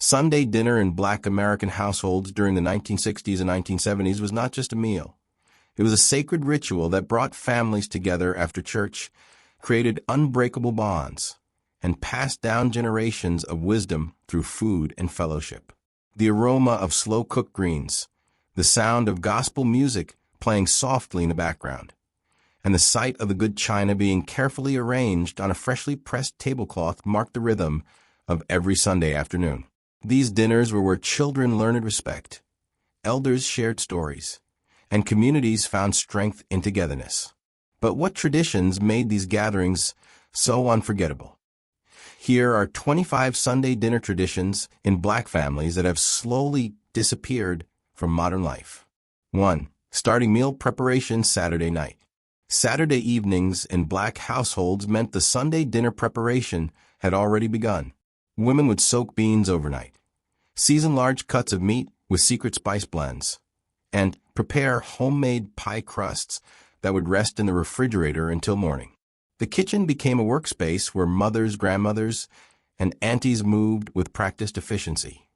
Sunday dinner in Black American households during the 1960s and 1970s was not just a meal. It was a sacred ritual that brought families together after church, created unbreakable bonds, and passed down generations of wisdom through food and fellowship. The aroma of slow-cooked greens, the sound of gospel music playing softly in the background, and the sight of the good china being carefully arranged on a freshly pressed tablecloth marked the rhythm of every Sunday afternoon. These dinners were where children learned respect, elders shared stories, and communities found strength in togetherness. But what traditions made these gatherings so unforgettable? Here are 25 Sunday dinner traditions in Black families that have slowly disappeared from modern life. 1. Starting meal preparation Saturday night. Saturday evenings in Black households meant the Sunday dinner preparation had already begun. Women would soak beans overnight, season large cuts of meat with secret spice blends, and prepare homemade pie crusts that would rest in the refrigerator until morning. The kitchen became a workspace where mothers, grandmothers, and aunties moved with practiced efficiency,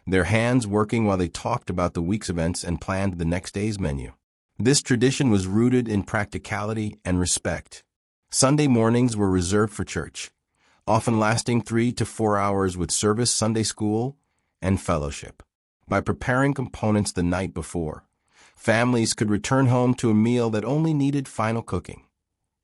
their hands working while they talked about the week's events and planned the next day's menu. This tradition was rooted in practicality and respect. Sunday mornings were reserved for church, often lasting 3 to 4 hours with service, Sunday school, and fellowship. By preparing components the night before, families could return home to a meal that only needed final cooking,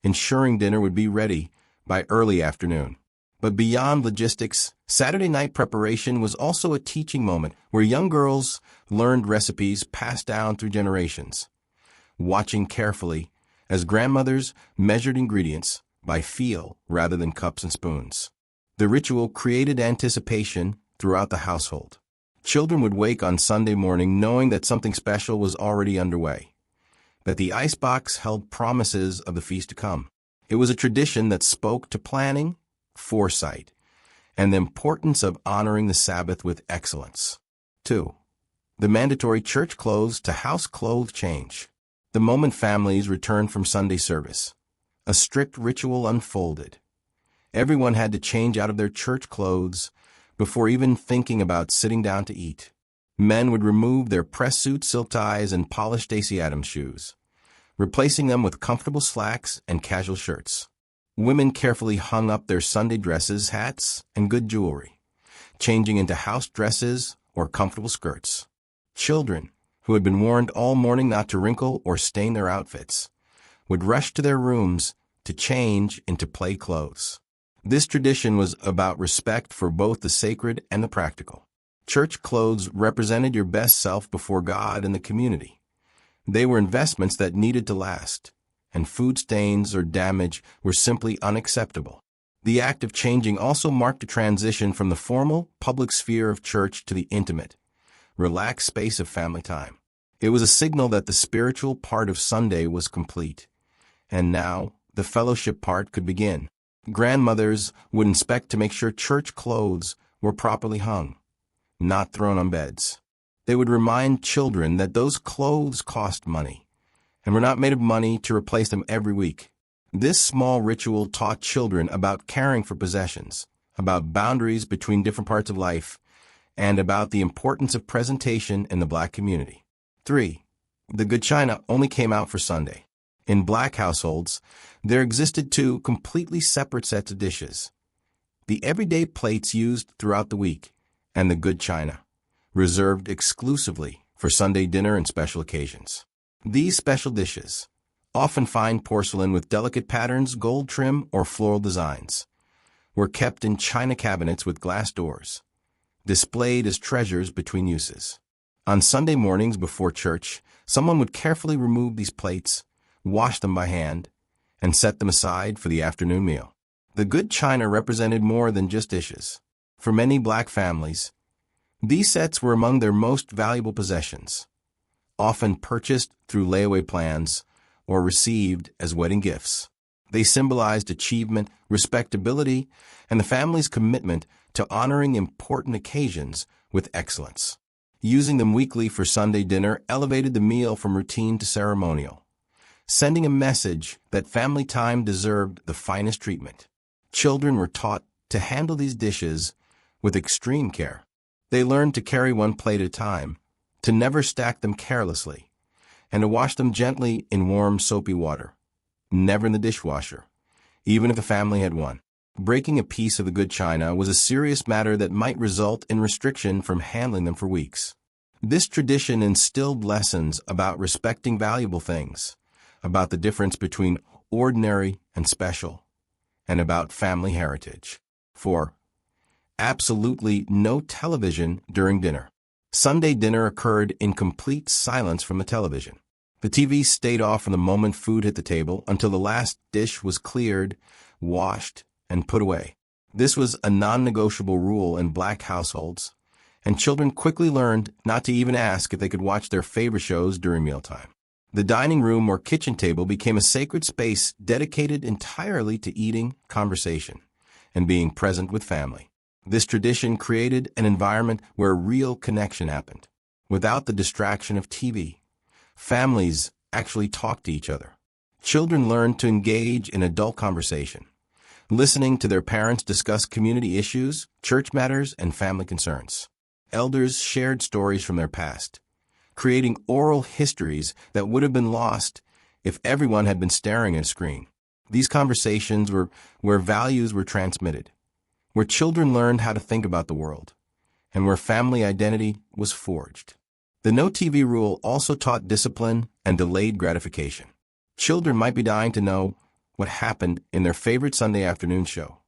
ensuring dinner would be ready by early afternoon. But beyond logistics, Saturday night preparation was also a teaching moment where young girls learned recipes passed down through generations, watching carefully as grandmothers measured ingredients by feel rather than cups and spoons. The ritual created anticipation throughout the household. Children would wake on Sunday morning knowing that something special was already underway, that the icebox held promises of the feast to come. It was a tradition that spoke to planning, foresight, and the importance of honoring the Sabbath with excellence. 2. The mandatory church clothes to house clothes change. The moment families returned from Sunday service, a strict ritual unfolded. Everyone had to change out of their church clothes before even thinking about sitting down to eat. Men would remove their press suits, silk ties, and polished Stacey Adams shoes, replacing them with comfortable slacks and casual shirts. Women carefully hung up their Sunday dresses, hats, and good jewelry, changing into house dresses or comfortable skirts. Children, who had been warned all morning not to wrinkle or stain their outfits, would rush to their rooms to change into play clothes. This tradition was about respect for both the sacred and the practical. Church clothes represented your best self before God and the community. They were investments that needed to last, and food stains or damage were simply unacceptable. The act of changing also marked a transition from the formal, public sphere of church to the intimate, relaxed space of family time. It was a signal that the spiritual part of Sunday was complete, and now the fellowship part could begin. Grandmothers would inspect to make sure church clothes were properly hung, not thrown on beds. They would remind children that those clothes cost money, and were not made of money to replace them every week. This small ritual taught children about caring for possessions, about boundaries between different parts of life, and about the importance of presentation in the Black community. 3. The good china only came out for Sunday. In Black households, there existed 2 completely separate sets of dishes: the everyday plates used throughout the week, and the good china, reserved exclusively for Sunday dinner and special occasions. These special dishes, often fine porcelain with delicate patterns, gold trim, or floral designs, were kept in china cabinets with glass doors, displayed as treasures between uses. On Sunday mornings before church, someone would carefully remove these plates, wash them by hand, and set them aside for the afternoon meal. The good china represented more than just dishes. For many Black families, these sets were among their most valuable possessions, often purchased through layaway plans or received as wedding gifts. They symbolized achievement, respectability, and the family's commitment to honoring important occasions with excellence. Using them weekly for Sunday dinner elevated the meal from routine to ceremonial, sending a message that family time deserved the finest treatment. Children were taught to handle these dishes with extreme care. They learned to carry one plate at a time, to never stack them carelessly, and to wash them gently in warm, soapy water, never in the dishwasher, even if the family had one. Breaking a piece of the good china was a serious matter that might result in restriction from handling them for weeks. This tradition instilled lessons about respecting valuable things, about the difference between ordinary and special, and about family heritage. 4. Absolutely no television during dinner. Sunday dinner occurred in complete silence from the television. The TV stayed off from the moment food hit the table until the last dish was cleared, washed, and put away. This was a non-negotiable rule in black households, and children quickly learned not to even ask if they could watch their favorite shows during mealtime. The dining room or kitchen table became a sacred space dedicated entirely to eating, conversation, and being present with family. This tradition created an environment where real connection happened. Without the distraction of TV, families actually talked to each other. Children learned to engage in adult conversation, listening to their parents discuss community issues, church matters, and family concerns. Elders shared stories from their past, creating oral histories that would have been lost if everyone had been staring at a screen. These conversations were where values were transmitted, where children learned how to think about the world, and where family identity was forged. The no TV rule also taught discipline and delayed gratification. Children might be dying to know what happened in their favorite Sunday afternoon show,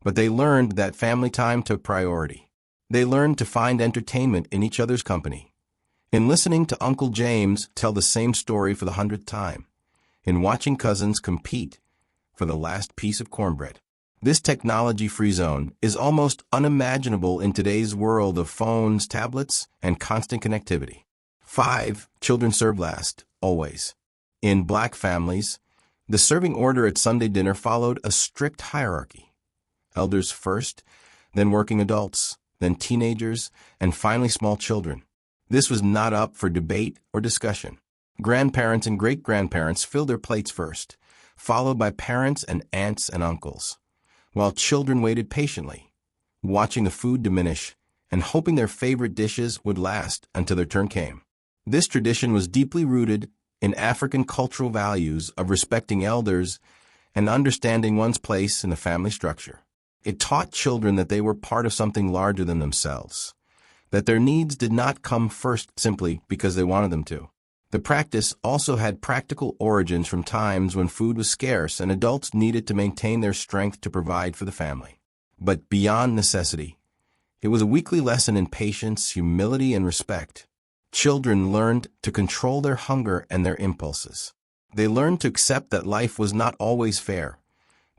but they learned that family time took priority. They learned to find entertainment in each other's company, in listening to Uncle James tell the same story for the 100th time, in watching cousins compete for the last piece of cornbread. This technology-free zone is almost unimaginable in today's world of phones, tablets, and constant connectivity. 5. Children serve last, always. In black families, the serving order at Sunday dinner followed a strict hierarchy. Elders first, then working adults, then teenagers, and finally small children. This was not up for debate or discussion. Grandparents and great-grandparents filled their plates first, followed by parents and aunts and uncles, while children waited patiently, watching the food diminish and hoping their favorite dishes would last until their turn came. This tradition was deeply rooted in African cultural values of respecting elders and understanding one's place in the family structure. It taught children that they were part of something larger than themselves, that their needs did not come first simply because they wanted them to. The practice also had practical origins from times when food was scarce and adults needed to maintain their strength to provide for the family. But beyond necessity, it was a weekly lesson in patience, humility, and respect. Children learned to control their hunger and their impulses. They learned to accept that life was not always fair,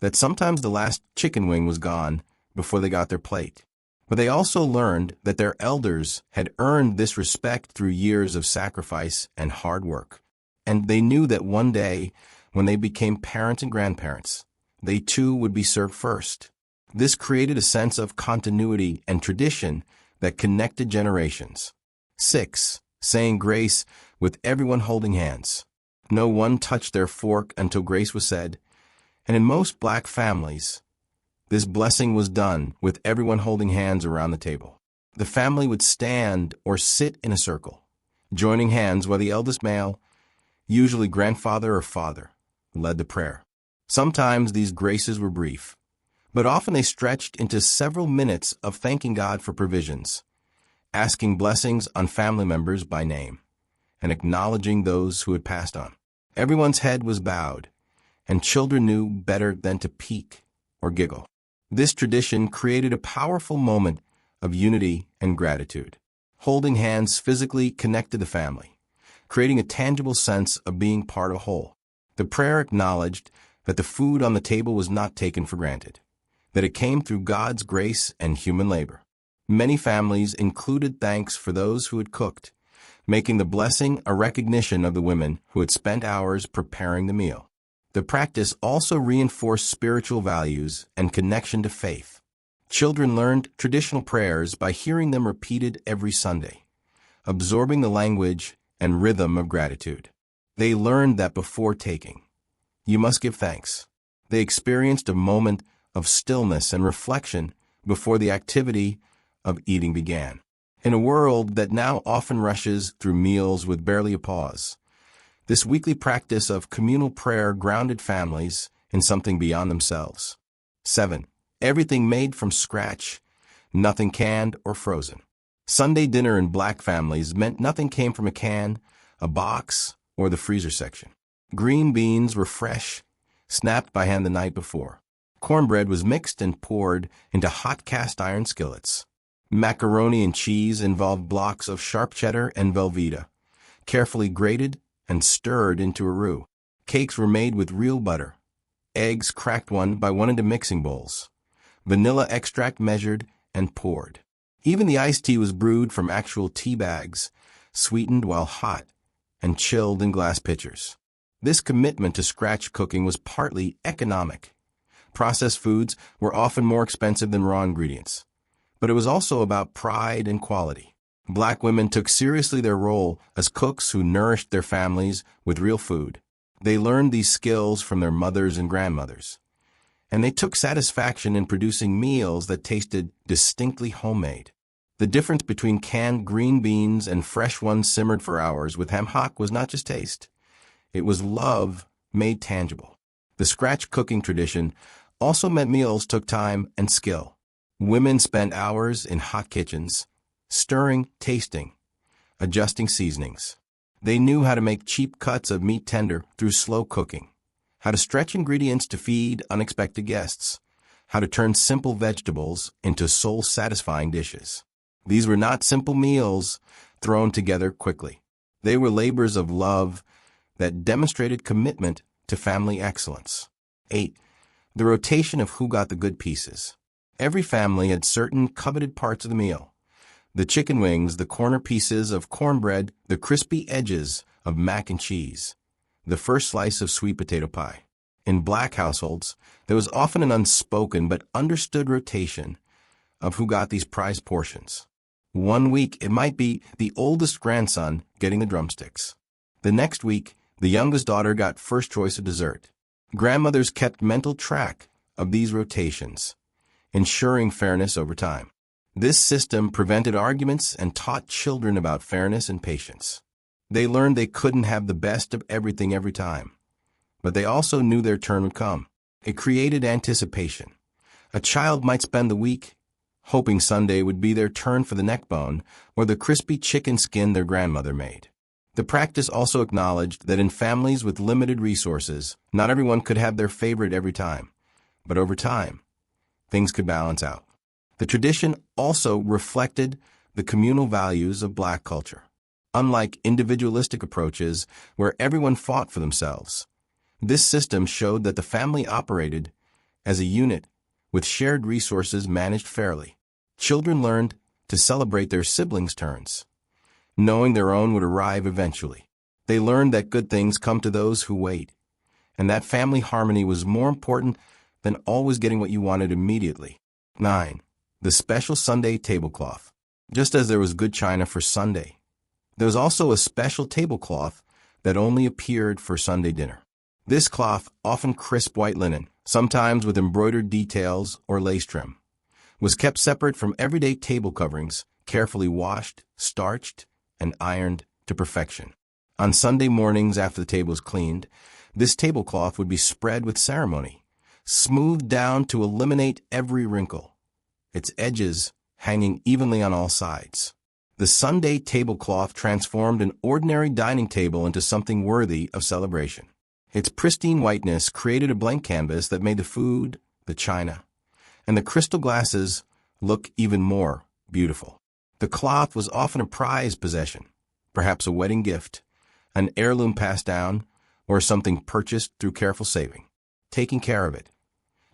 that sometimes the last chicken wing was gone before they got their plate. But they also learned that their elders had earned this respect through years of sacrifice and hard work. And they knew that one day, when they became parents and grandparents, they too would be served first. This created a sense of continuity and tradition that connected generations. 6. Saying grace with everyone holding hands. No one touched their fork until grace was said, and in most black families, this blessing was done with everyone holding hands around the table. The family would stand or sit in a circle, joining hands while the eldest male, usually grandfather or father, led the prayer. Sometimes these graces were brief, but often they stretched into several minutes of thanking God for provisions, asking blessings on family members by name, and acknowledging those who had passed on. Everyone's head was bowed, and children knew better than to peek or giggle. This tradition created a powerful moment of unity and gratitude. Holding hands physically connected the family, creating a tangible sense of being part of a whole. The prayer acknowledged that the food on the table was not taken for granted, that it came through God's grace and human labor. Many families included thanks for those who had cooked, making the blessing a recognition of the women who had spent hours preparing the meal. The practice also reinforced spiritual values and connection to faith. Children learned traditional prayers by hearing them repeated every Sunday, absorbing the language and rhythm of gratitude. They learned that before taking, you must give thanks. They experienced a moment of stillness and reflection before the activity of eating began. In a world that now often rushes through meals with barely a pause, this weekly practice of communal prayer grounded families in something beyond themselves. 7. Everything made from scratch, nothing canned or frozen. Sunday dinner in Black families meant nothing came from a can, a box, or the freezer section. Green beans were fresh, snapped by hand the night before. Cornbread was mixed and poured into hot cast-iron skillets. Macaroni and cheese involved blocks of sharp cheddar and Velveeta, carefully grated and stirred into a roux. Cakes were made with real butter. Eggs cracked one by one into mixing bowls. Vanilla extract measured and poured. Even the iced tea was brewed from actual tea bags, sweetened while hot, and chilled in glass pitchers. This commitment to scratch cooking was partly economic. Processed foods were often more expensive than raw ingredients, but it was also about pride and quality. Black women took seriously their role as cooks who nourished their families with real food. They learned these skills from their mothers and grandmothers, and they took satisfaction in producing meals that tasted distinctly homemade. The difference between canned green beans and fresh ones simmered for hours with ham hock was not just taste. It was love made tangible. The scratch cooking tradition also meant meals took time and skill. Women spent hours in hot kitchens, stirring, tasting, adjusting seasonings. They knew how to make cheap cuts of meat tender through slow cooking, how to stretch ingredients to feed unexpected guests, how to turn simple vegetables into soul-satisfying dishes. These were not simple meals thrown together quickly. They were labors of love that demonstrated commitment to family excellence. 8. The rotation of who got the good pieces. Every family had certain coveted parts of the meal. The chicken wings, the corner pieces of cornbread, the crispy edges of mac and cheese, the first slice of sweet potato pie. In Black households, there was often an unspoken but understood rotation of who got these prized portions. One week, it might be the oldest grandson getting the drumsticks. The next week, the youngest daughter got first choice of dessert. Grandmothers kept mental track of these rotations, ensuring fairness over time. This system prevented arguments and taught children about fairness and patience. They learned they couldn't have the best of everything every time, but they also knew their turn would come. It created anticipation. A child might spend the week hoping Sunday would be their turn for the neck bone or the crispy chicken skin their grandmother made. The practice also acknowledged that in families with limited resources, not everyone could have their favorite every time, but over time, things could balance out. The tradition also reflected the communal values of Black culture. Unlike individualistic approaches where everyone fought for themselves, this system showed that the family operated as a unit with shared resources managed fairly. Children learned to celebrate their siblings' turns, knowing their own would arrive eventually. They learned that good things come to those who wait, and that family harmony was more important than always getting what you wanted immediately. 9. The special Sunday tablecloth. Just as there was good china for Sunday, there was also a special tablecloth that only appeared for Sunday dinner. This cloth, often crisp white linen, sometimes with embroidered details or lace trim, was kept separate from everyday table coverings, carefully washed, starched, and ironed to perfection. On Sunday mornings after the table was cleaned, this tablecloth would be spread with ceremony, smoothed down to eliminate every wrinkle, its edges hanging evenly on all sides. The Sunday tablecloth transformed an ordinary dining table into something worthy of celebration. Its pristine whiteness created a blank canvas that made the food, the china, and the crystal glasses look even more beautiful. The cloth was often a prized possession, perhaps a wedding gift, an heirloom passed down, or something purchased through careful saving. Taking care of it,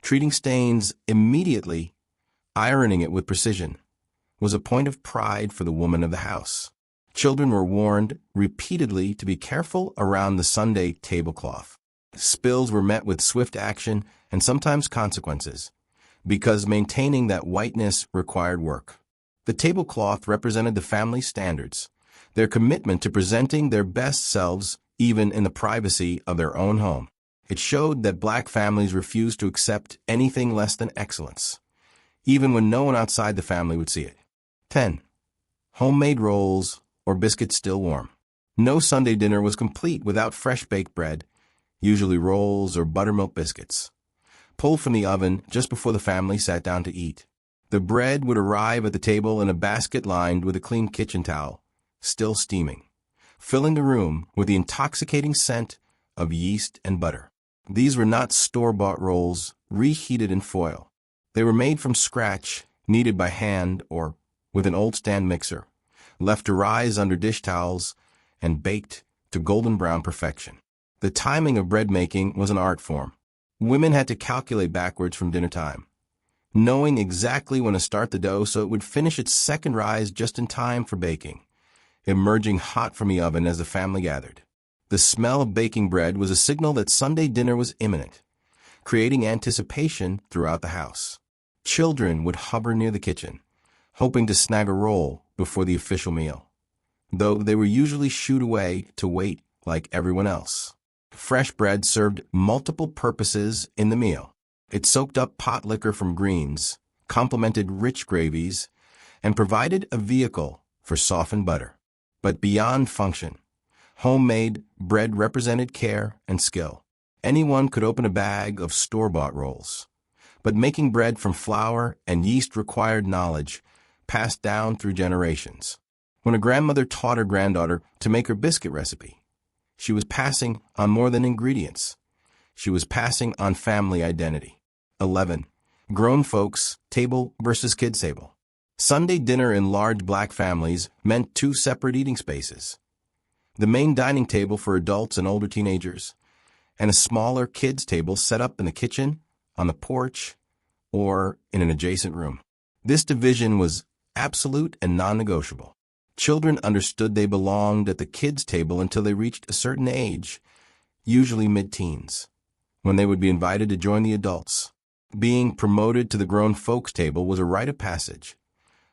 treating stains immediately, ironing it with precision, was a point of pride for the woman of the house. Children were warned repeatedly to be careful around the Sunday tablecloth. Spills were met with swift action and sometimes consequences, because maintaining that whiteness required work. The tablecloth represented the family's standards, their commitment to presenting their best selves even in the privacy of their own home. It showed that Black families refused to accept anything less than excellence, even when no one outside the family would see it. 10. homemade rolls, or biscuits still warm. No Sunday dinner was complete without fresh baked bread, usually rolls or buttermilk biscuits, pulled from the oven just before the family sat down to eat. The bread would arrive at the table in a basket lined with a clean kitchen towel, still steaming, filling the room with the intoxicating scent of yeast and butter. These were not store-bought rolls reheated in foil. They were made from scratch, kneaded by hand or with an old stand mixer, left to rise under dish towels, and baked to golden brown perfection. The timing of bread making was an art form. Women had to calculate backwards from dinner time, knowing exactly when to start the dough so it would finish its second rise just in time for baking, emerging hot from the oven as the family gathered. The smell of baking bread was a signal that Sunday dinner was imminent, creating anticipation throughout the house. Children would hover near the kitchen, hoping to snag a roll before the official meal, though they were usually shooed away to wait like everyone else. Fresh bread served multiple purposes in the meal. It soaked up pot liquor from greens, complemented rich gravies, and provided a vehicle for softened butter. But beyond function, homemade bread represented care and skill. Anyone could open a bag of store-bought rolls, but making bread from flour and yeast required knowledge passed down through generations. When a grandmother taught her granddaughter to make her biscuit recipe, she was passing on more than ingredients. She was passing on family identity. 11. Grown folks, table versus kids' table. Sunday dinner in large black families meant two separate eating spaces. The main dining table for adults and older teenagers, and a smaller kids' table set up in the kitchen, on the porch, or in an adjacent room. This division was absolute and non-negotiable. Children understood they belonged at the kids' table until they reached a certain age, usually mid-teens, when they would be invited to join the adults. Being promoted to the grown folks' table was a rite of passage,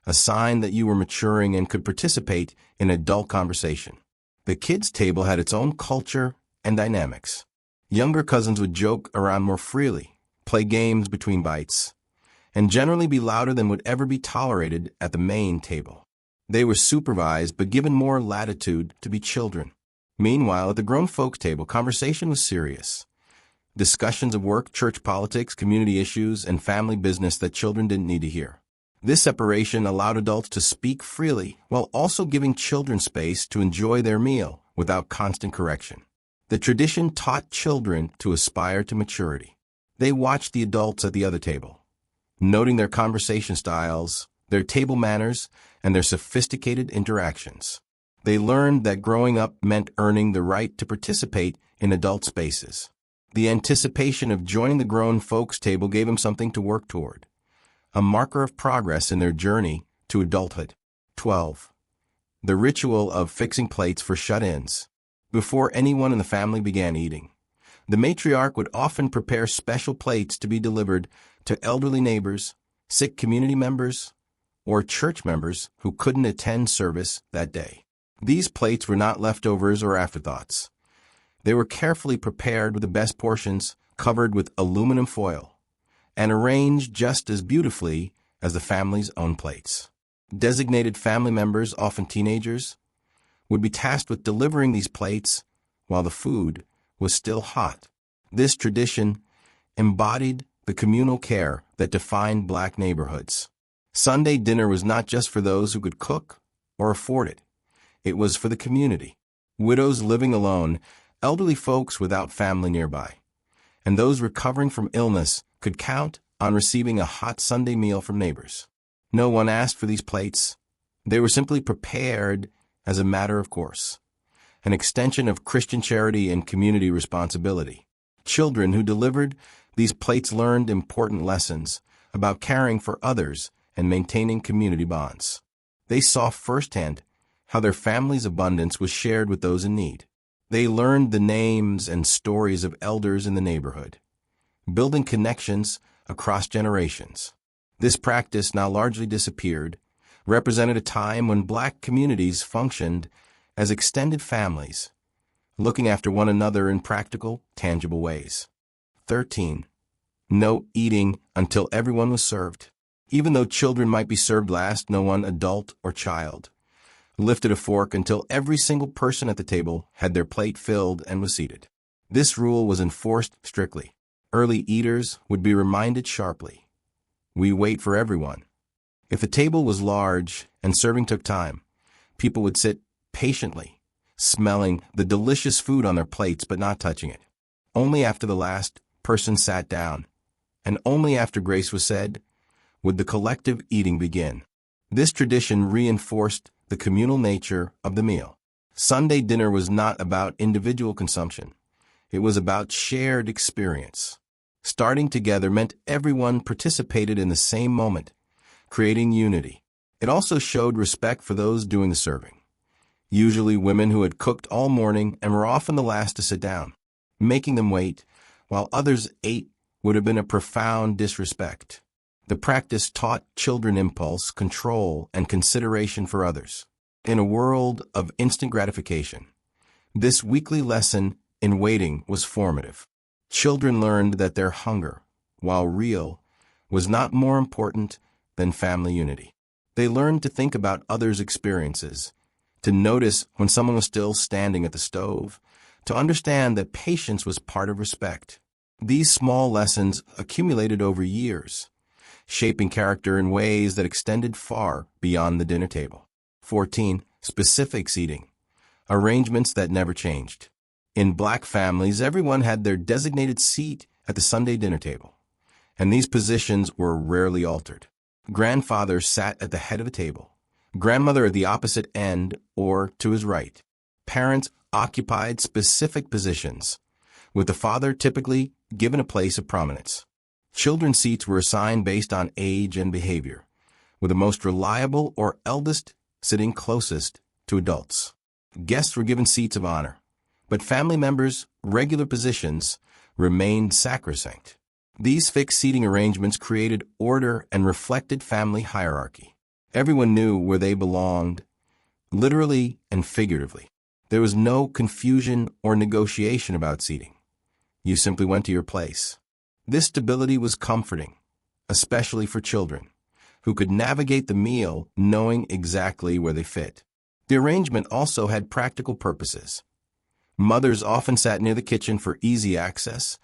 a sign that you were maturing and could participate in adult conversation. The kids' table had its own culture and dynamics. Younger cousins would joke around more freely, play games between bites, and generally be louder than would ever be tolerated at the main table. They were supervised but given more latitude to be children. Meanwhile, at the grown folks' table, conversation was serious. Discussions of work, church politics, community issues, and family business that children didn't need to hear. This separation allowed adults to speak freely while also giving children space to enjoy their meal without constant correction. The tradition taught children to aspire to maturity. They watched the adults at the other table, noting their conversation styles, their table manners, and their sophisticated interactions. They learned that growing up meant earning the right to participate in adult spaces. The anticipation of joining the grown folks table gave them something to work toward, a marker of progress in their journey to adulthood. 12. The ritual of fixing plates for shut-ins. Before anyone in the family began eating, the matriarch would often prepare special plates to be delivered to elderly neighbors, sick community members, or church members who couldn't attend service that day. These plates were not leftovers or afterthoughts. They were carefully prepared with the best portions covered with aluminum foil and arranged just as beautifully as the family's own plates. Designated family members, often teenagers, would be tasked with delivering these plates while the food was still hot. This tradition embodied the communal care that defined black neighborhoods. Sunday dinner was not just for those who could cook or afford it. It was for the community. Widows living alone, elderly folks without family nearby, and those recovering from illness could count on receiving a hot Sunday meal from neighbors. No one asked for these plates. They were simply prepared as a matter of course, an extension of Christian charity and community responsibility. Children who delivered these plates learned important lessons about caring for others and maintaining community bonds. They saw firsthand how their family's abundance was shared with those in need. They learned the names and stories of elders in the neighborhood, building connections across generations. This practice, now largely disappeared, represented a time when black communities functioned as extended families, looking after one another in practical, tangible ways. 13. No eating until everyone was served. Even though children might be served last, no one, adult or child, lifted a fork until every single person at the table had their plate filled and was seated. This rule was enforced strictly. Early eaters would be reminded sharply, "We wait for everyone." If a table was large and serving took time, people would sit patiently, smelling the delicious food on their plates but not touching it. Only after the last person sat down, and only after grace was said, would the collective eating begin. This tradition reinforced the communal nature of the meal. Sunday dinner was not about individual consumption. It was about shared experience. Starting together meant everyone participated in the same moment, creating unity. It also showed respect for those doing the serving, usually women who had cooked all morning and were often the last to sit down. Making them wait while others ate would have been a profound disrespect. The practice taught children impulse, control, and consideration for others. In a world of instant gratification, this weekly lesson in waiting was formative. Children learned that their hunger, while real, was not more important than family unity. They learned to think about others' experiences, to notice when someone was still standing at the stove, to understand that patience was part of respect. These small lessons accumulated over years, shaping character in ways that extended far beyond the dinner table. 14. Specific seating. Arrangements that never changed. In Black families, everyone had their designated seat at the Sunday dinner table, and these positions were rarely altered. Grandfather sat at the head of the table, grandmother at the opposite end or to his right. Parents occupied specific positions, with the father typically given a place of prominence. Children's seats were assigned based on age and behavior, with the most reliable or eldest sitting closest to adults. Guests were given seats of honor, but family members' regular positions remained sacrosanct. These fixed seating arrangements created order and reflected family hierarchy. Everyone knew where they belonged, literally and figuratively. There was no confusion or negotiation about seating. You simply went to your place. This stability was comforting, especially for children, who could navigate the meal knowing exactly where they fit. The arrangement also had practical purposes. Mothers often sat near the kitchen for easy access.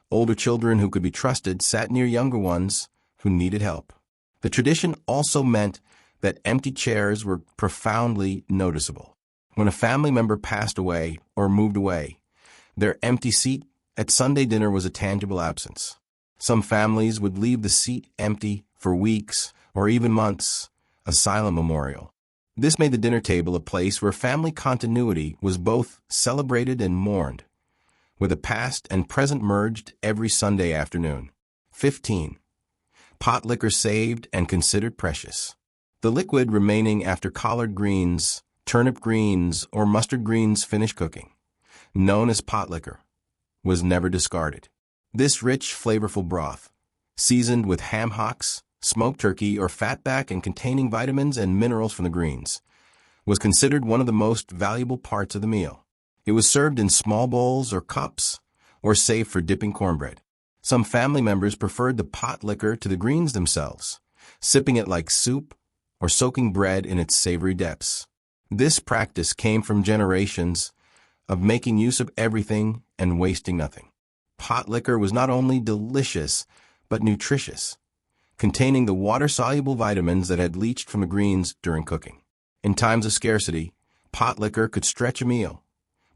Older children who could be trusted sat near younger ones who needed help. The tradition also meant that empty chairs were profoundly noticeable. When a family member passed away or moved away, their empty seat at Sunday dinner was a tangible absence. Some families would leave the seat empty for weeks or even months, a silent memorial. This made the dinner table a place where family continuity was both celebrated and mourned, where the past and present merged every Sunday afternoon. 15. Pot liquor saved and considered precious. The liquid remaining after collard greens, turnip greens, or mustard greens finished cooking, known as pot liquor, was never discarded. This rich, flavorful broth, seasoned with ham hocks, smoked turkey, or fatback and containing vitamins and minerals from the greens, was considered one of the most valuable parts of the meal. It was served in small bowls or cups, or saved for dipping cornbread. Some family members preferred the pot liquor to the greens themselves, sipping it like soup or soaking bread in its savory depths. This practice came from generations of making use of everything and wasting nothing. Pot liquor was not only delicious, but nutritious, containing the water-soluble vitamins that had leached from the greens during cooking. In times of scarcity, pot liquor could stretch a meal,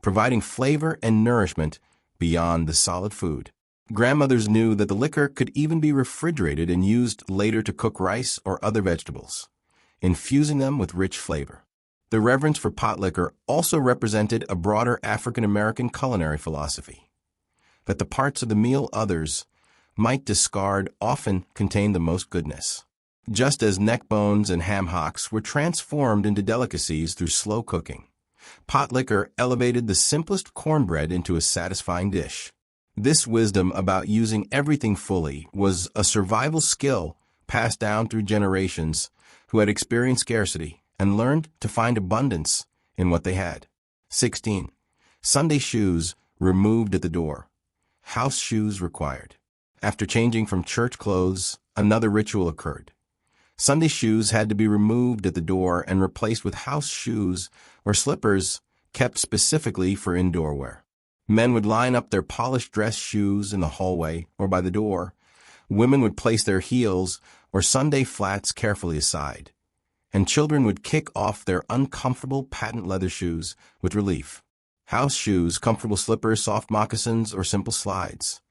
providing flavor and nourishment beyond the solid food. Grandmothers knew that the liquor could even be refrigerated and used later to cook rice or other vegetables, infusing them with rich flavor. The reverence for pot liquor also represented a broader African-American culinary philosophy, that the parts of the meal others might discard often contained the most goodness. Just as neck bones and ham hocks were transformed into delicacies through slow cooking, pot liquor elevated the simplest cornbread into a satisfying dish. This wisdom about using everything fully was a survival skill passed down through generations who had experienced scarcity and learned to find abundance in what they had. 16. Sunday shoes removed at the door. House shoes required. After changing from church clothes, another ritual occurred. Sunday shoes had to be removed at the door and replaced with house shoes or slippers kept specifically for indoor wear. Men would line up their polished dress shoes in the hallway or by the door. Women would place their heels or Sunday flats carefully aside. And children would kick off their uncomfortable patent leather shoes with relief. House shoes, comfortable slippers, soft moccasins, or simple slides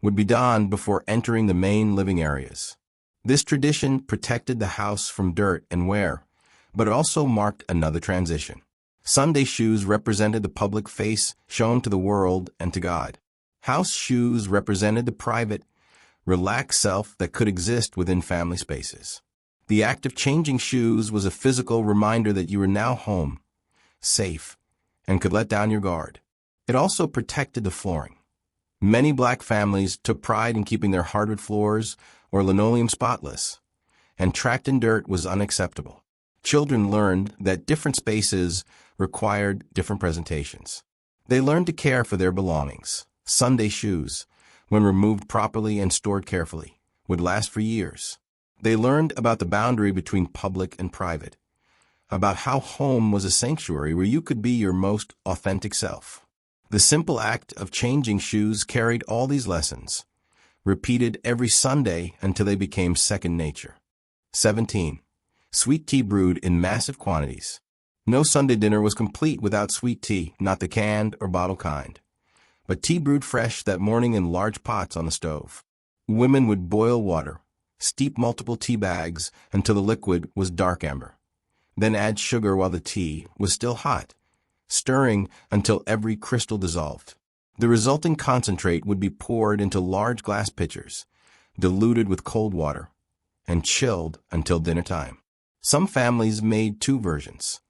would be donned before entering the main living areas. This tradition protected the house from dirt and wear, but it also marked another transition. Sunday shoes represented the public face shown to the world and to God. House shoes represented the private, relaxed self that could exist within family spaces. The act of changing shoes was a physical reminder that you were now home, safe, and could let down your guard. It also protected the flooring. Many black families took pride in keeping their hardwood floors or linoleum spotless, and tracked in dirt was unacceptable. Children learned that different spaces required different presentations. They learned to care for their belongings. Sunday shoes, when removed properly and stored carefully, would last for years. They learned about the boundary between public and private, about how home was a sanctuary where you could be your most authentic self. The simple act of changing shoes carried all these lessons, repeated every Sunday until they became second nature. 17. Sweet tea brewed in massive quantities. No Sunday dinner was complete without sweet tea, not the canned or bottle kind, but tea brewed fresh that morning in large pots on the stove. Women would boil water, steep multiple tea bags until the liquid was dark amber, then add sugar while the tea was still hot, stirring until every crystal dissolved. The resulting concentrate would be poured into large glass pitchers, diluted with cold water, and chilled until dinner time. Some families made two versions: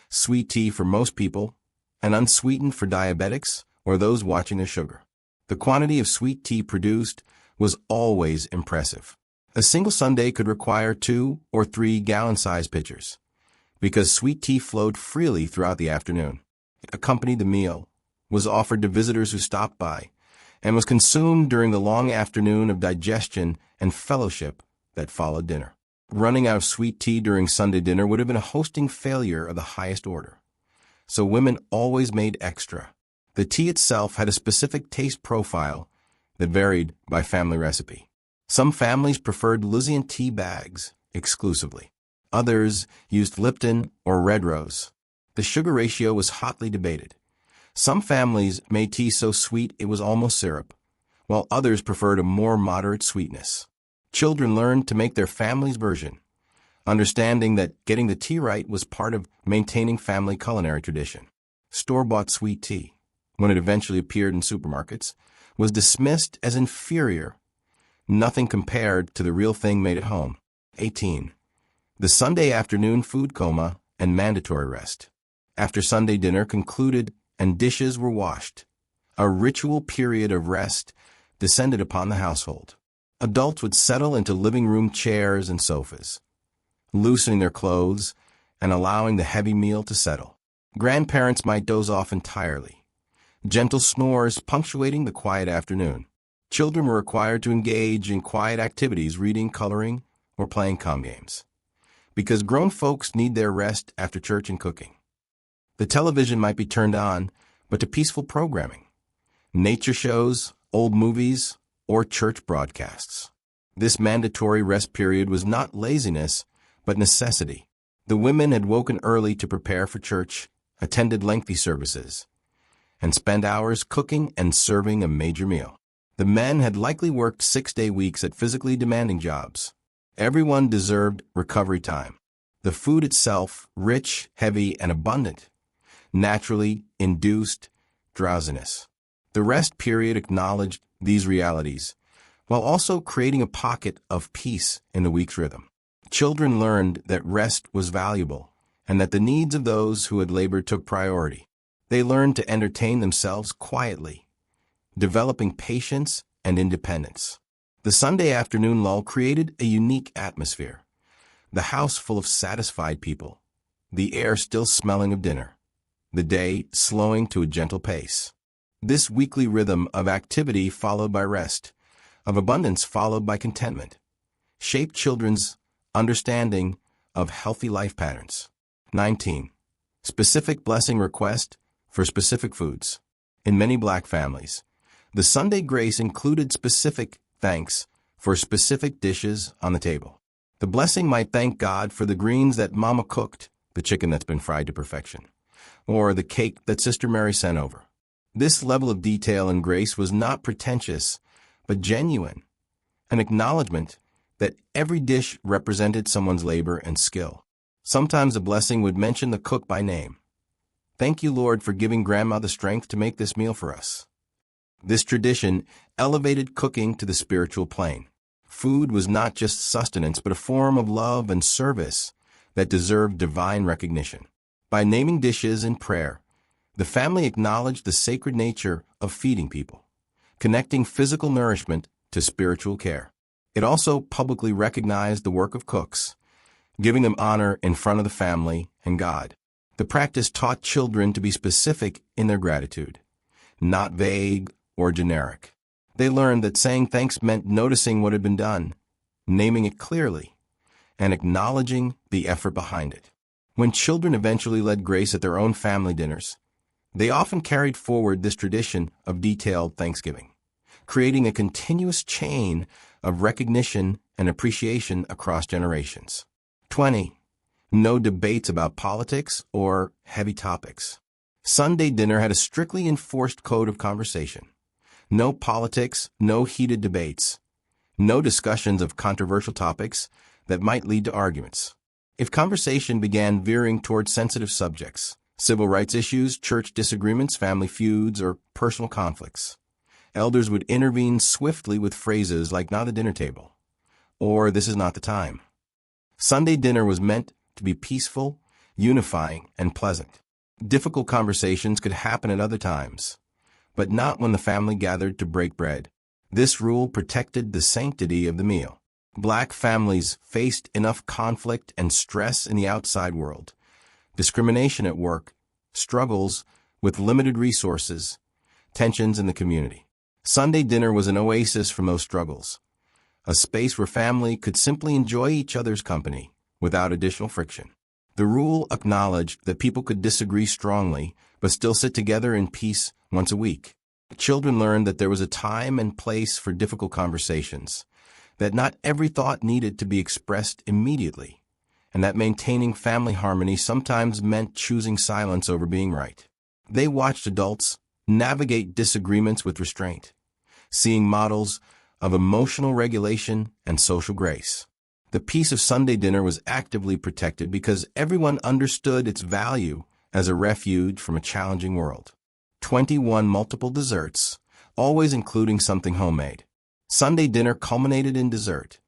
sweet tea for most people, and unsweetened for diabetics or those watching their sugar. The quantity of sweet tea produced was always impressive. A single Sunday could require 2 or 3 gallon-sized pitchers, because sweet tea flowed freely throughout the afternoon. It accompanied the meal, was offered to visitors who stopped by, and was consumed during the long afternoon of digestion and fellowship that followed dinner. Running out of sweet tea during Sunday dinner would have been a hosting failure of the highest order, so women always made extra. The tea itself had a specific taste profile that varied by family recipe. Some families preferred Louisiana tea bags exclusively. Others used Lipton or Red Rose. The sugar ratio was hotly debated. Some families made tea so sweet it was almost syrup, while others preferred a more moderate sweetness. Children learned to make their family's version, understanding that getting the tea right was part of maintaining family culinary tradition. Store-bought sweet tea, when it eventually appeared in supermarkets, was dismissed as inferior, nothing compared to the real thing made at home. 18. The Sunday afternoon food coma and mandatory rest. After Sunday dinner concluded and dishes were washed, a ritual period of rest descended upon the household. Adults would settle into living room chairs and sofas, loosening their clothes and allowing the heavy meal to settle. Grandparents might doze off entirely, gentle snores punctuating the quiet afternoon. Children were required to engage in quiet activities, reading, coloring, or playing com games, because grown folks need their rest after church and cooking. The television might be turned on, but to peaceful programming, nature shows, old movies, or church broadcasts. This mandatory rest period was not laziness, but necessity. The women had woken early to prepare for church, attended lengthy services, and spent hours cooking and serving a major meal. The men had likely worked 6-day weeks at physically demanding jobs. Everyone deserved recovery time. The food itself, rich, heavy, and abundant, naturally induced drowsiness. The rest period acknowledged these realities, while also creating a pocket of peace in the week's rhythm. Children learned that rest was valuable, and that the needs of those who had labored took priority. They learned to entertain themselves quietly, developing patience and independence. The Sunday afternoon lull created a unique atmosphere. The house full of satisfied people, the air still smelling of dinner, the day slowing to a gentle pace. This weekly rhythm of activity followed by rest, of abundance followed by contentment, shaped children's understanding of healthy life patterns. 19. Specific blessing request for specific foods. In many Black families, the Sunday grace included specific thanks for specific dishes on the table. The blessing might thank God for the greens that Mama cooked, the chicken that's been fried to perfection, or the cake that Sister Mary sent over. This level of detail and grace was not pretentious, but genuine, an acknowledgement that every dish represented someone's labor and skill. Sometimes the blessing would mention the cook by name. Thank you, Lord, for giving Grandma the strength to make this meal for us. This tradition elevated cooking to the spiritual plane. Food was not just sustenance, but a form of love and service that deserved divine recognition. By naming dishes in prayer, the family acknowledged the sacred nature of feeding people, connecting physical nourishment to spiritual care. It also publicly recognized the work of cooks, giving them honor in front of the family and God. The practice taught children to be specific in their gratitude, not vague or generic. They learned that saying thanks meant noticing what had been done, naming it clearly, and acknowledging the effort behind it. When children eventually led grace at their own family dinners, they often carried forward this tradition of detailed thanksgiving, creating a continuous chain of recognition and appreciation across generations. 20. No debates about politics or heavy topics. Sunday dinner had a strictly enforced code of conversation. No politics, no heated debates, no discussions of controversial topics that might lead to arguments. If conversation began veering toward sensitive subjects, civil rights issues, church disagreements, family feuds, or personal conflicts, elders would intervene swiftly with phrases like "not the dinner table," or "this is not the time." Sunday dinner was meant to be peaceful, unifying, and pleasant. Difficult conversations could happen at other times, but not when the family gathered to break bread. This rule protected the sanctity of the meal. Black families faced enough conflict and stress in the outside world, discrimination at work, struggles with limited resources, tensions in the community. Sunday dinner was an oasis from those struggles, a space where family could simply enjoy each other's company without additional friction. The rule acknowledged that people could disagree strongly but still sit together in peace once a week. Children learned that there was a time and place for difficult conversations, that not every thought needed to be expressed immediately, and that maintaining family harmony sometimes meant choosing silence over being right. They watched adults navigate disagreements with restraint, seeing models of emotional regulation and social grace. The peace of Sunday dinner was actively protected because everyone understood its value as a refuge from a challenging world. 21 multiple desserts, always including something homemade. Sunday dinner culminated in dessert,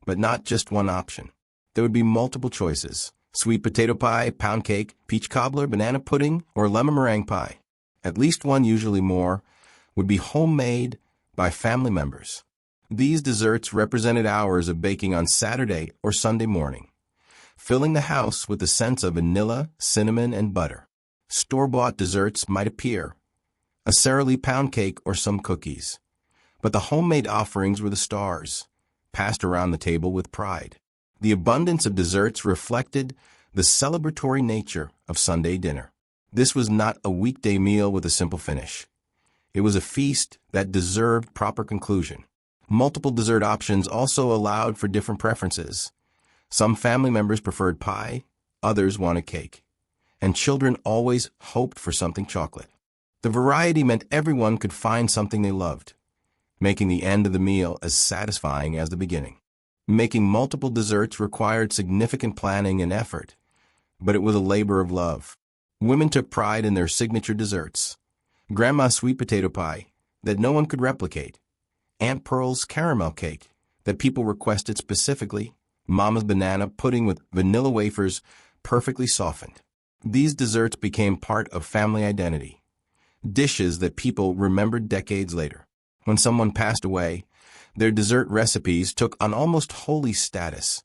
but not just one option. There would be multiple choices: sweet potato pie, pound cake, peach cobbler, banana pudding, or lemon meringue pie. At least one, usually more, would be homemade by family members. These desserts represented hours of baking on Saturday or Sunday morning, filling the house with the sense of vanilla, cinnamon, and butter. Store-bought desserts might appear, a Sara Lee pound cake or some cookies, but the homemade offerings were the stars, passed around the table with pride. The abundance of desserts reflected the celebratory nature of Sunday dinner. This was not a weekday meal with a simple finish. It was a feast that deserved proper conclusion. Multiple dessert options also allowed for different preferences. Some family members preferred pie, others wanted cake, and children always hoped for something chocolate. The variety meant everyone could find something they loved, making the end of the meal as satisfying as the beginning. Making multiple desserts required significant planning and effort, but it was a labor of love. Women took pride in their signature desserts: Grandma's sweet potato pie that no one could replicate, Aunt Pearl's caramel cake that people requested specifically, Mama's banana pudding with vanilla wafers perfectly softened. These desserts became part of family identity, dishes that people remembered decades later. When someone passed away, their dessert recipes took on almost holy status,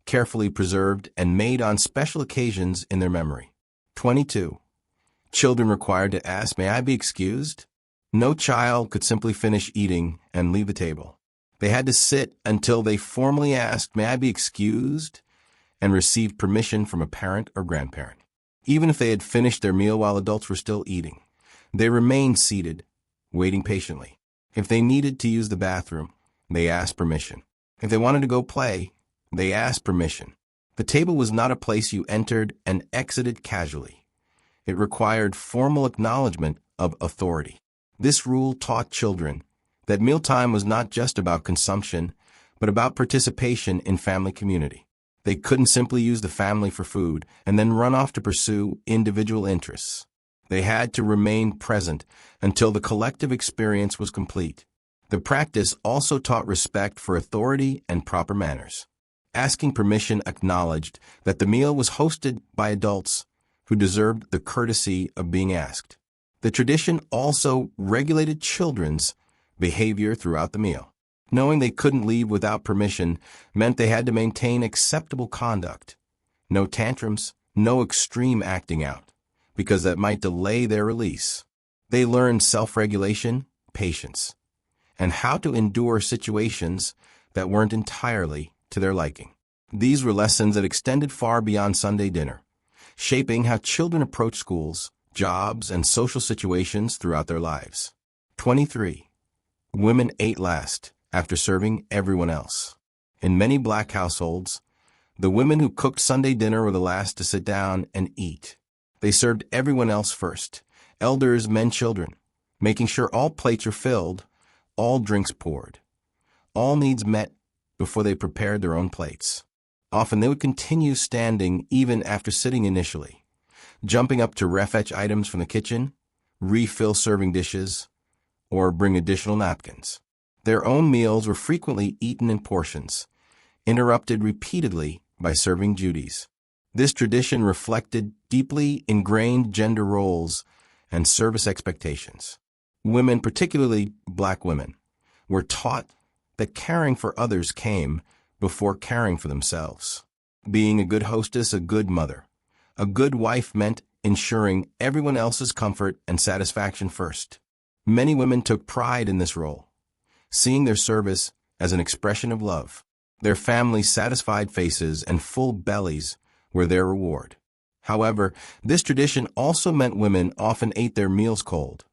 carefully preserved and made on special occasions in their memory. 22. Children required to ask, "May I be excused?" No child could simply finish eating and leave the table. They had to sit until they formally asked, "May I be excused?" and received permission from a parent or grandparent. Even if they had finished their meal while adults were still eating, they remained seated, waiting patiently. If they needed to use the bathroom, they asked permission. If they wanted to go play, they asked permission. The table was not a place you entered and exited casually. It required formal acknowledgement of authority. This rule taught children that mealtime was not just about consumption, but about participation in family community. They couldn't simply use the family for food and then run off to pursue individual interests. They had to remain present until the collective experience was complete. The practice also taught respect for authority and proper manners. Asking permission acknowledged that the meal was hosted by adults who deserved the courtesy of being asked. The tradition also regulated children's behavior throughout the meal. Knowing they couldn't leave without permission meant they had to maintain acceptable conduct. No tantrums, no extreme acting out, because that might delay their release. They learned self-regulation, patience, and how to endure situations that weren't entirely to their liking. These were lessons that extended far beyond Sunday dinner, shaping how children approach schools, jobs, and social situations throughout their lives. 23. Women ate last after serving everyone else. In many black households, the women who cooked Sunday dinner were the last to sit down and eat. They served everyone else first, elders, men, children, making sure all plates are filled, all drinks poured, all needs met before they prepared their own plates. Often they would continue standing even after sitting initially, jumping up to refetch items from the kitchen, refill serving dishes, or bring additional napkins. Their own meals were frequently eaten in portions, interrupted repeatedly by serving duties. This tradition reflected deeply ingrained gender roles and service expectations. Women, particularly black women, were taught that caring for others came before caring for themselves. Being a good hostess, a good mother, a good wife meant ensuring everyone else's comfort and satisfaction first. Many women took pride in this role, seeing their service as an expression of love. Their families' satisfied faces and full bellies were their reward. However, this tradition also meant women often ate their meals cold,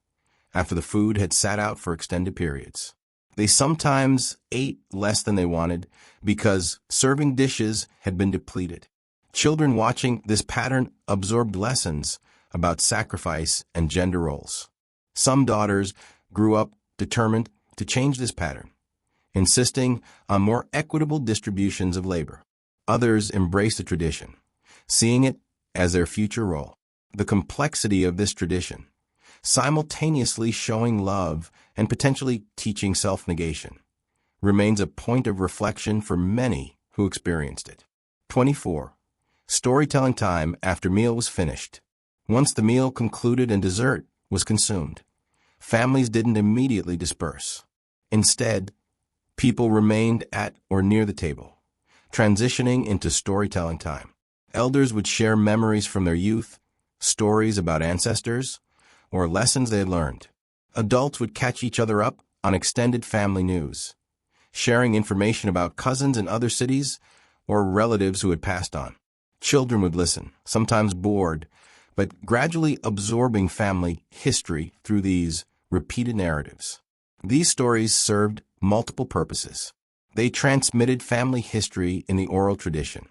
after the food had sat out for extended periods. They sometimes ate less than they wanted because serving dishes had been depleted. Children watching this pattern absorbed lessons about sacrifice and gender roles. Some daughters grew up determined to change this pattern, insisting on more equitable distributions of labor. Others embraced the tradition, seeing it as their future role. The complexity of this tradition, simultaneously showing love and potentially teaching self-negation, remains a point of reflection for many who experienced it. 24. Storytelling time after meal was finished. Once the meal concluded and dessert was consumed, families didn't immediately disperse. Instead, people remained at or near the table, transitioning into storytelling time. Elders would share memories from their youth, stories about ancestors, or lessons they had learned. Adults would catch each other up on extended family news, sharing information about cousins in other cities or relatives who had passed on. Children would listen, sometimes bored, but gradually absorbing family history through these repeated narratives. These stories served multiple purposes. They transmitted family history in the oral tradition,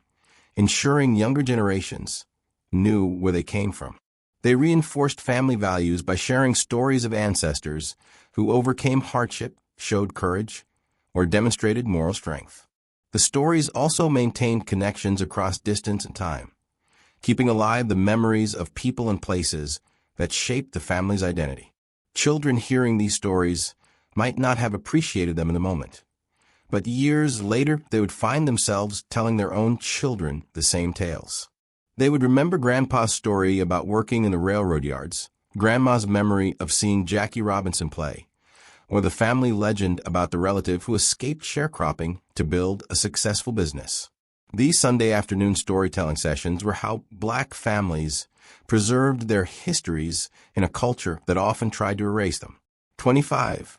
ensuring younger generations knew where they came from. They reinforced family values by sharing stories of ancestors who overcame hardship, showed courage, or demonstrated moral strength. The stories also maintained connections across distance and time, keeping alive the memories of people and places that shaped the family's identity. Children hearing these stories might not have appreciated them in the moment, but years later they would find themselves telling their own children the same tales. They would remember Grandpa's story about working in the railroad yards, Grandma's memory of seeing Jackie Robinson play, or the family legend about the relative who escaped sharecropping to build a successful business. These Sunday afternoon storytelling sessions were how black families preserved their histories in a culture that often tried to erase them. 25.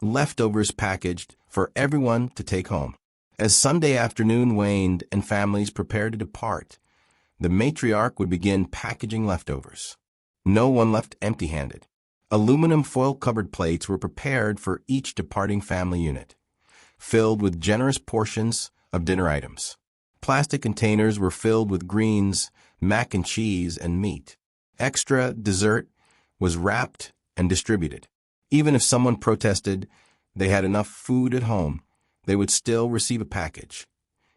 Leftovers packaged for everyone to take home. As Sunday afternoon waned and families prepared to depart, the matriarch would begin packaging leftovers. No one left empty-handed. Aluminum foil-covered plates were prepared for each departing family unit, filled with generous portions of dinner items. Plastic containers were filled with greens, mac and cheese, and meat. Extra dessert was wrapped and distributed. Even if someone protested they had enough food at home, they would still receive a package.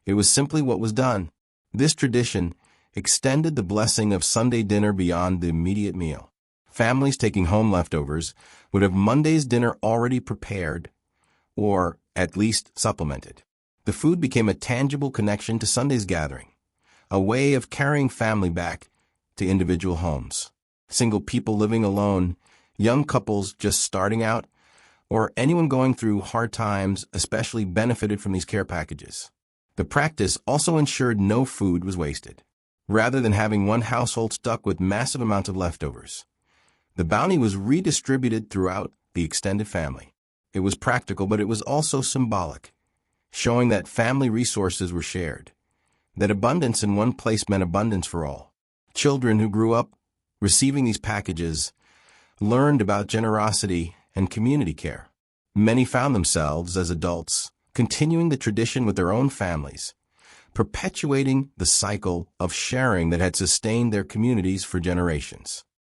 It was simply what was done. This tradition extended the blessing of Sunday dinner beyond the immediate meal. Families taking home leftovers would have Monday's dinner already prepared, or at least supplemented. The food became a tangible connection to Sunday's gathering, a way of carrying family back to individual homes. Single people living alone, young couples just starting out, or anyone going through hard times especially benefited from these care packages. The practice also ensured no food was wasted. Rather than having one household stuck with massive amounts of leftovers, the bounty was redistributed throughout the extended family. It was practical, but it was also symbolic, showing that family resources were shared, that abundance in one place meant abundance for all. Children who grew up receiving these packages learned about generosity and community care. Many found themselves, as adults, continuing the tradition with their own families, perpetuating the cycle of sharing that had sustained their communities for generations.